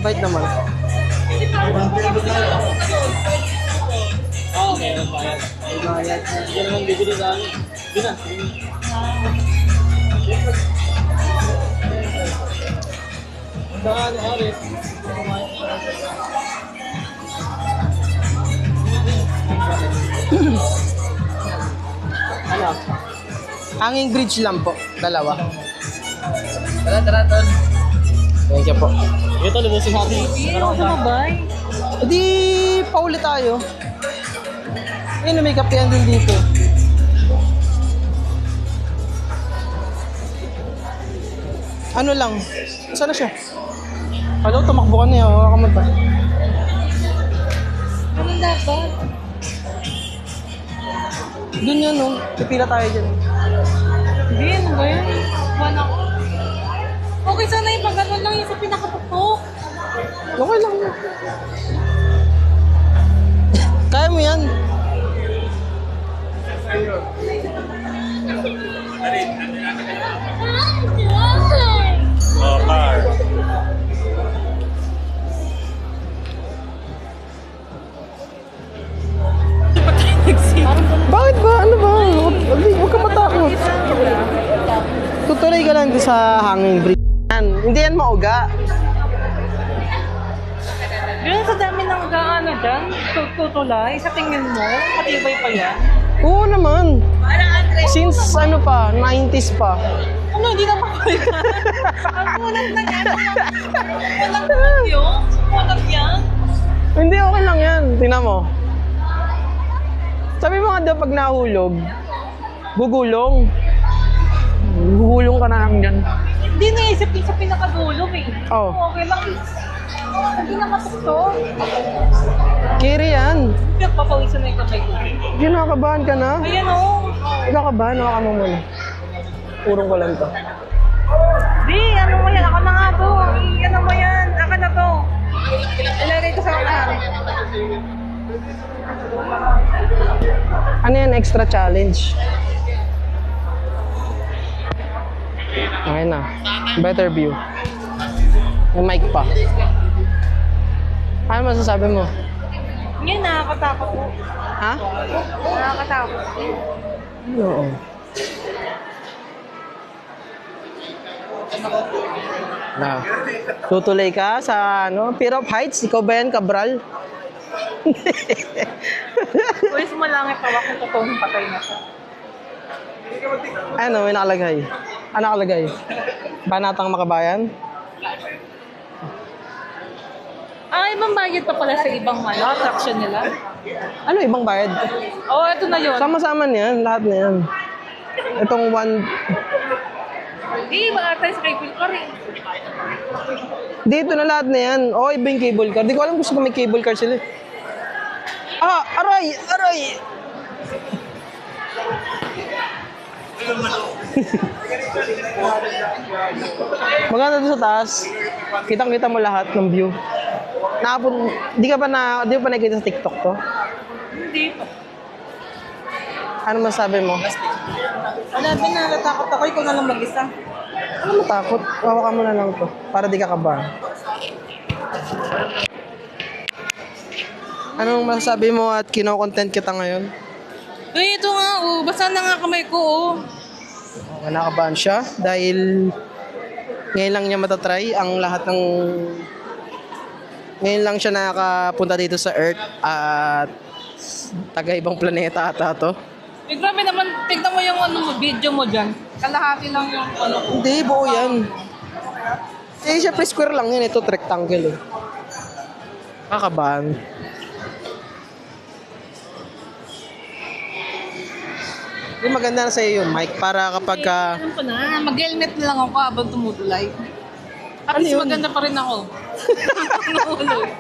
Bait naman. Okay, bayad. Bayad. Hindi naman bibili sa amin. Hindi na. Saan, Aris? Ano? Hanging bridge lang po. Dalawa. Tara, tol. Thank you po. Ito, lubusin natin. Ano sa mabay? Di pauli tayo. Ayun, may kapehan din dito. Ano lang? Saan na siya? Hello, tumakbo ka niya. Hawakan mo pa. Ano dapat? Doon yan, no? Pipila tayo dyan. Hindi, ano ba yan? Buwan ako. Okay, sana yung pag-ano lang yung sa pinakatuktok. Okay lang. Kaya mo yan. Bakit ba? Ano ba? Huwag ka matakot. Tutuloy ka lang doon sa hanging bridge. Hindi yan mauga. Yun, sa dami ng gaano dyan, tutulay, sa tingin mo, matibay pa yan. Oo naman. Since ano pa, 90s pa. Ano, hindi na makakita. Ang kulat na yan. Walang kulat yun. Kulat yan. Hindi, okay lang yan. Tingnan mo. Sabi mo nga daw pag nahulog, gugulong. Gugulong ka na lang dyan. Hindi naisip yung sa pinakadulo eh. Oh. Okay lang. Hindi na matuktok. Kiri yan. Nagpapawisan na yung kamay ko. Hindi, nakakabahan ka na. Ayan o. Nakakabahan, nakakama mo muna. Purong ko lang to. Di, ano mo yan? Ako na nga to. Ano mo yan? Ako na to. Ilagay ko sa unahan. Ano yan, extra challenge? Okay na. Better view. May mic pa. Ano masasabi mo? Ngayon, nakakatakot po. Ha? Nakakatakot. Oo. Na. Tutuloy ka sa ano, Fear of Heights? Ikaw ba yan, Cabral? Pwes malangit pa kung totoong patay na siya. Ano, may nakalagay. Ano nakalagay? Banatang Makabayan? Ibang bayad pa pala sa ibang attraction nila. Ano, ibang bayad? Oo, ito na yun. Sama-sama niyan, lahat na yan. Itong one... Iba ata sa cable car eh. Dito na lahat na yan. O, iba yung cable car. Di ko alam kung may cable car sila. Ah, aray! Aray! Maganda doon sa taas. Kitang-kita mo lahat ng view. Di ka pa nakikita sa TikTok to? Hindi. Ano masabi mo? Wala din na natakot ako. Ikaw na lang mag-isa. Ano matakot? Hawakan mo na lang to. Para di ka kabahan. Anong masasabi mo at kino-content kita ngayon? Uy, ito nga oh. Basa na nga kamay ko oh. Nakabahan siya dahil ngayon lang niya matatry ang lahat ng... Ngayon lang siya nakakapunta dito sa Earth at taga-ibang planeta ata to. Eh, grabe naman. Tignan mo yung video mo dyan. Kalahati lang yung Hindi, buo yan. Eh, syempre square lang yan. Ito, rectangle eh. Kakabahan. Hindi maganda na sa'yo yun, Mike, para kapag ka... Alam ko na, mag-helmet na lang ako habang tumutulay. At Ano least yun? maganda pa rin ako. Nahulog.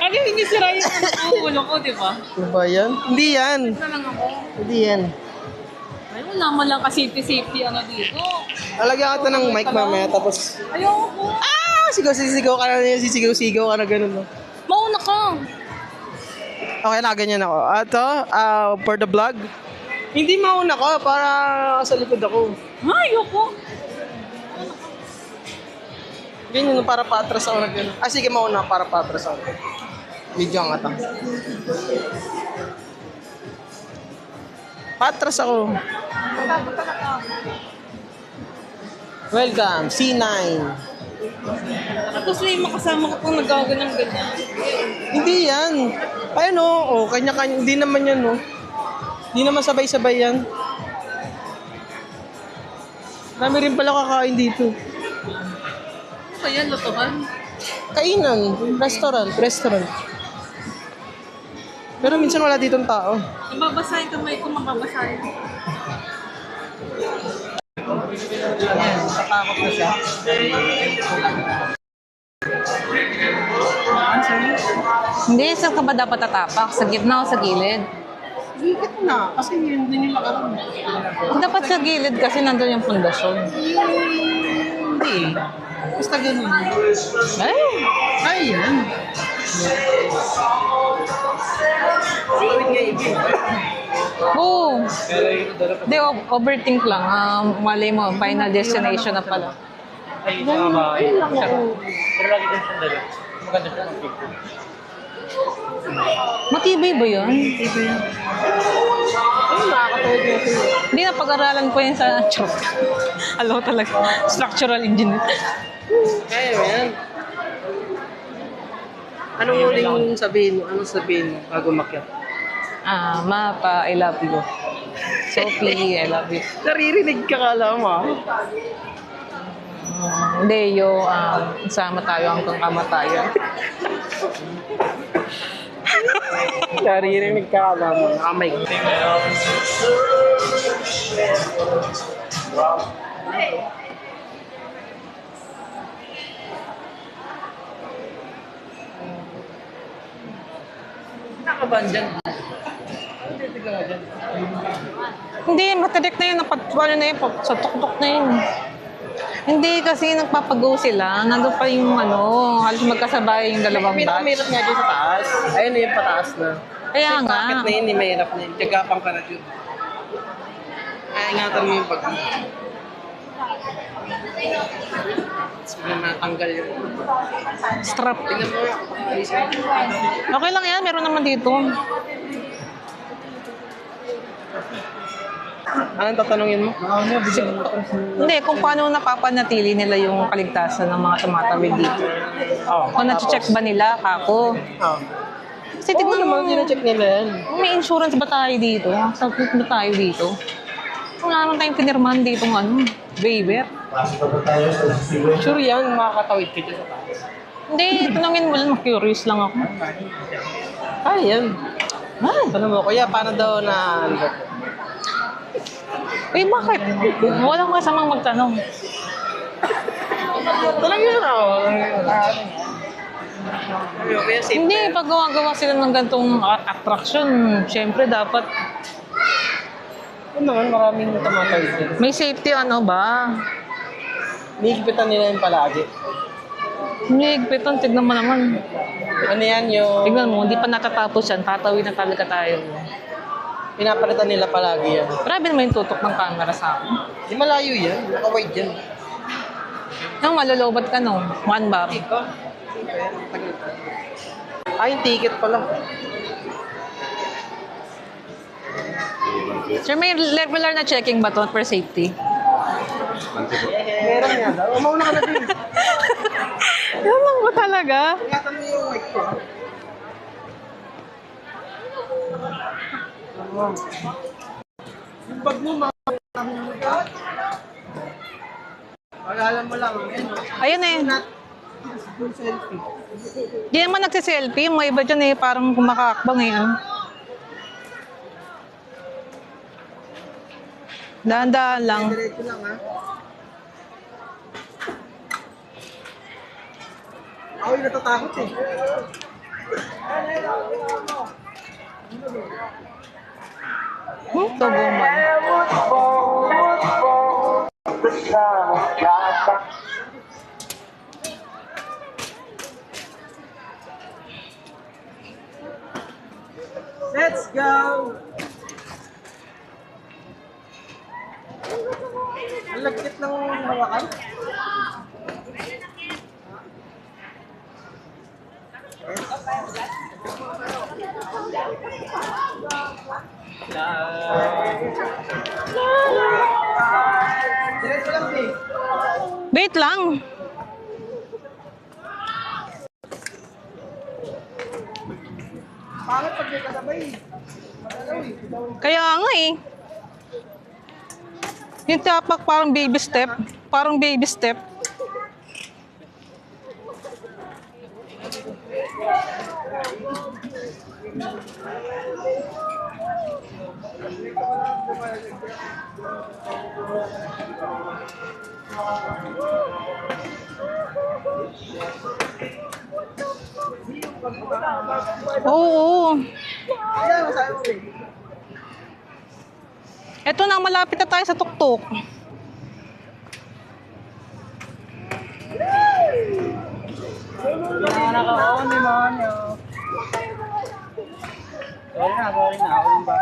Ano hindi sira yung ulo ko, di ba? Ano ba yan? Hindi yan. Na lang ako. Hindi yan. Ay, wala mo lang ka safety ano dito. Alagyan ka ng mic mamaya, tapos... Ayoko. Sisigaw ka na yun, sisigaw ka na ganun. No? Mauna ka. Okay na, ganyan ako. Ito, for the vlog. Hindi mauna ka, para sa likod ako. Ayoko. Ganyan, para paatras ako na gano'n. Ah, sige, mauna, para paatras ako. Video ang ata. Patras ako. Welcome, C9. Tapos may makasama ko pong nagkaganang ganyan. Hindi yan. Ayun o, kanya-kanya. Hindi naman yan o. Hindi naman sabay-sabay yan. Dami rin pala kakain dito. Ano ba yan? Lotohan? Kainan, restaurant. Pero minsan wala ditong tao. Mababasahin kamay ko, mababasahin. Ayan, natakot na siya. Hindi, saan ka ba dapat tatapak? Sa gitna o sa gilid? Higit na, kasi yun din yung makaroon. Dapat sa gilid kasi nandun yung pundasyon. Hindi. Basta ganun. Ay! Ay, yan. Oo! Hindi, overthink lang. Malay mo, final destination na pala. Ay, mga bahay. Pero lagi din siyang dala. Maganda siya ng picture. Matibay ba yun? Ay, nakakatawid na siya. Hindi na pag-aralan ko yun sa charot. Alam ko talaga. Structural engineer. Kaya mo yan. Anong huling sabihin mo? Anong sabihin mo bago makyat? Mapa, I love you. Sophie, I love you. Naririnig ka kala mo ah. Leo, sama tayo hanggang kamatayan. Naririnig ka kala mo. Nakamay ko. Nakaban dyan. Hindi, matirik na yun. Ano na yun, sa tuktok na yun. Hindi kasi nagpapago sila. Nandun pa yung halos magkasabay yung dalawang batch. Pinakamirap nga dyan sa taas. Ayun na yung pataas na. Kaya Yung nga. packet na yun, mahirap na yun. Tagapang ka na yun. Kaya ingatan mo yung pag... Sige na natanggal yung... Strap. Tingnan mo. Okay lang yan, meron naman dito. Anong tatanungin mo? Hindi, kung paano napapanatili nila yung kaligtasan ng mga tumatawid dito. Kung na-check ba nila, kako. Kasi Oo tignan mo, naman, sinacheck nila yan. may insurance ba tayo dito? Subject ba tayo dito? Wala naman tayong pinirmahan dito waiver. Sure yan, makakatawid ka dyan sa taas. Hindi, tanongin mo lang, curious lang ako. Ay, yan. Tanong mo, kuya, paano daw na... Eh, bakit? Walang kasamang magtanong. Talaga yun ako. Kuya, safe Hindi, na yan. pag gawa sila ng gantong attraction, syempre dapat Yun naman, maraming tumatawid yan. may safety ba? Nihigpitan nila yung palagi. Hindi, higpitan, tignan mo naman. Ano yan yung... Tignan mo, hindi pa natatapos yan, tatawid na talaga tayo. Pinapalitan nila palagi yan. Grabe naman yung tutok ng camera sa akin. Di malayo yan, naka-wide yan. Nang malolobat ka one bar. Ay, yung ticket pala. Sir, may regular na checking ba to for safety? Meron nga daw. Umauna ka na din. Naman ba talaga? Ingatan mo yung mic ko. Yung bag mo, pag-alam mo lang. Ayun eh. Selfie. Di naman nagsiselfie. Yung mga iba dyan parang kumakakbang Dahan-dahan lang. Diretso lang ha. Ako yung natatakot eh. Tubuman. Let's go! Ang lagkit ng hawakan. Diretso lang, please. Wait lang. Pangit pag may kasabay. Kaya nga eh. Yung tapak parang baby step. Parang baby step. Oo. Ayan, masabi mo, babe. Eto na, malapit na tayo sa tuktok. Nakakaon ni Manyo. Sorry na. Ako yung ba?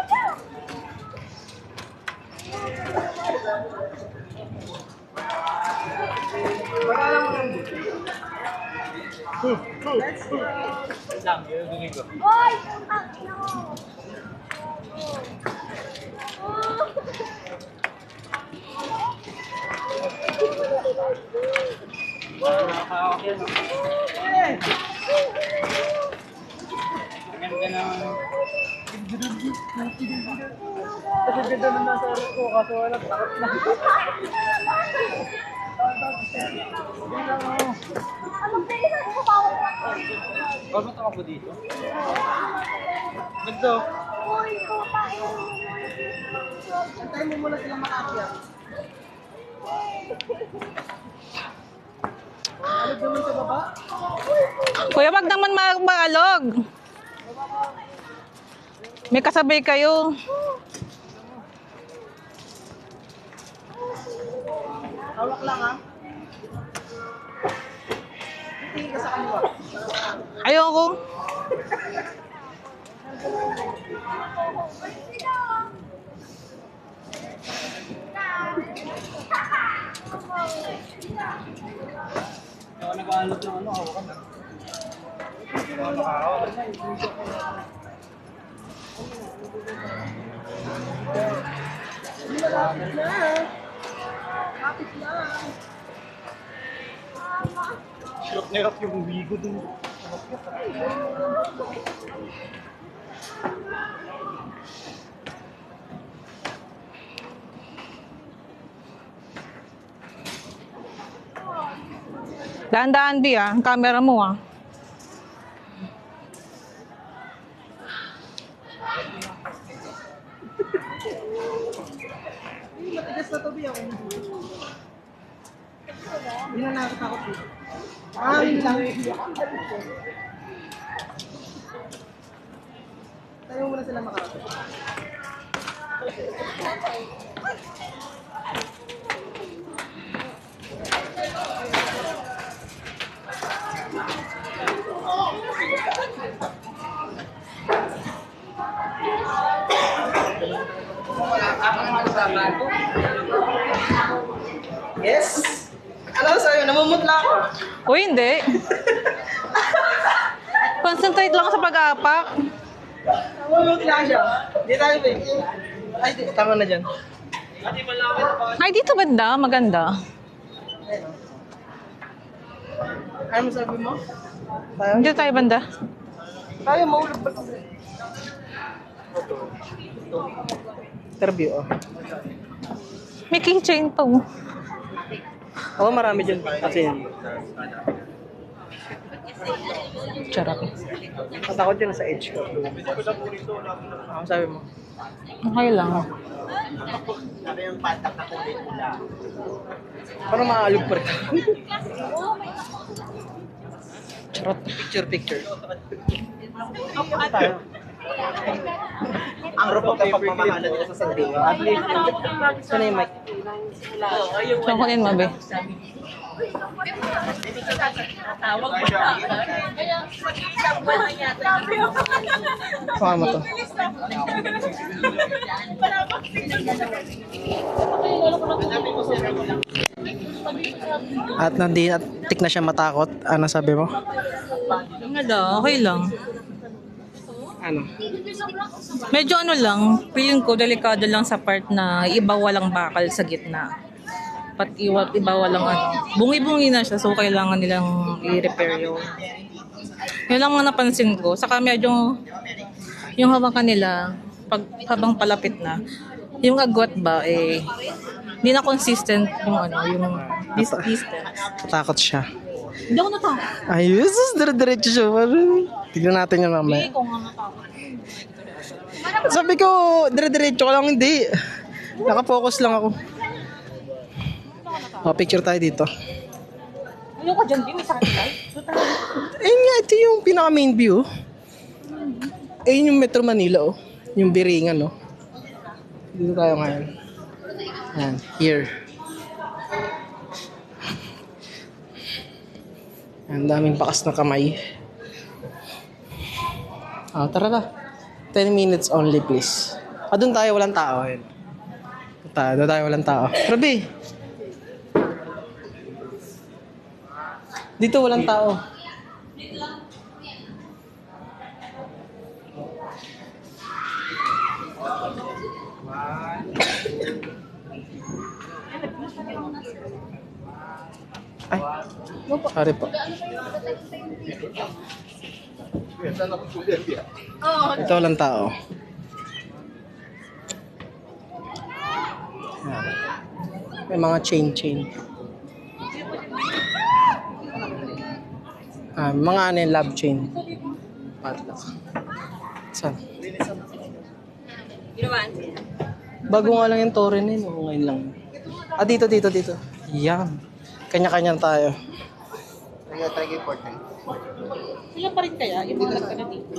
Lang, yung gigil ko. Nakakawak yan. Ang ganda ng... Ang ganda ng nasa oras ko kaso walang takot na. Bakit ako dito? Ganda. Antayin mo muna silang makakiyat. Alog naman sa baba. Kuya, wag naman maalog. May kasabay kayo. Hawak lang, ha? Tingin ka sa kaliwa. Ayoko. Ako nag-aalot ng ano, hawakan na. Nakakawak na. Malapit na. Kapit lang. Hirap na hirap yung wigo dun. Daan-daan, Bi, ah. Ang camera mo, ah. Matigas na to, Bi, ako. Hindi na nakatakot dito. Yun lang. Tayo muna sila makarating. Yes? Ano sa'yo? Namumutla ako. Uy, hindi. Concentrate lang sa pag-aapak. Namumutla siya. Di tayo, babe. Ay, tama na dyan. Ay, dito banda. Maganda. Ano sabi mo? Tayo? Dito tayo banda. Tayo, maulog ba? Interview, oh. May keychain pa, oh. Oo, marami dyan. Kasi yun. Charot. Matakot yun sa edge ko. Ano sabi mo? Okay lang. Parang maalog pa rin. Charot. Picture. Ano tayo? Ang rupok ng pagmamahal dito sa sandiwa. Saan na yung mic? Kukunin mo, Be. Kuha mo to. At tik na siya matakot. Ano sabi mo? Ano daw, okay lang. Ano? Medyo ano lang, feeling ko delikado lang sa part na iba walang bakal sa gitna. Iba walang ano. Bungi-bungi na siya, so kailangan nilang i-repair yun. Yun lang mga napansin ko. Saka medyo yung hawakan nila, habang palapit na, yung agwat ba, hindi na consistent yung ano, yung distance. Tatakot siya. Hindi ako natakot. Ayos, dire-diretso siya. Tignan natin yung mamaya. Hindi ko nga natakot. Sabi ko, dire-diretso ka lang, hindi. Nakapokus lang ako. Picture tayo dito. Ayoko dyan, di may satellite. Ayun nga, ito yung pinaka main view. Ayun yung Metro Manila, oh. Yung Biringan, oh. Dito tayo ngayon. Ayan, here. Ang daming bakas na kamay. Tara na. 10 minutes only, please. Doon tayo, walang tao. Ayun. Doon tayo, walang tao. Grabe. Dito walang tao. Ay, sorry po. Ito walang tao. Ayan. May mga chain. Mga ano yung love chain. Padlock. Saan? Bago nga lang yung tore na yun. Ngayon lang. Dito. Yan. Kanya-kanya tayo. Sila pa rin kaya yung mga nagkana dito?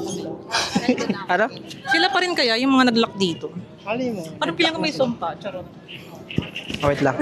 Ano? Sila pa rin kaya yung mga naglock dito? Mali mo. Parang pilang may sumpa, charot. Wait lang.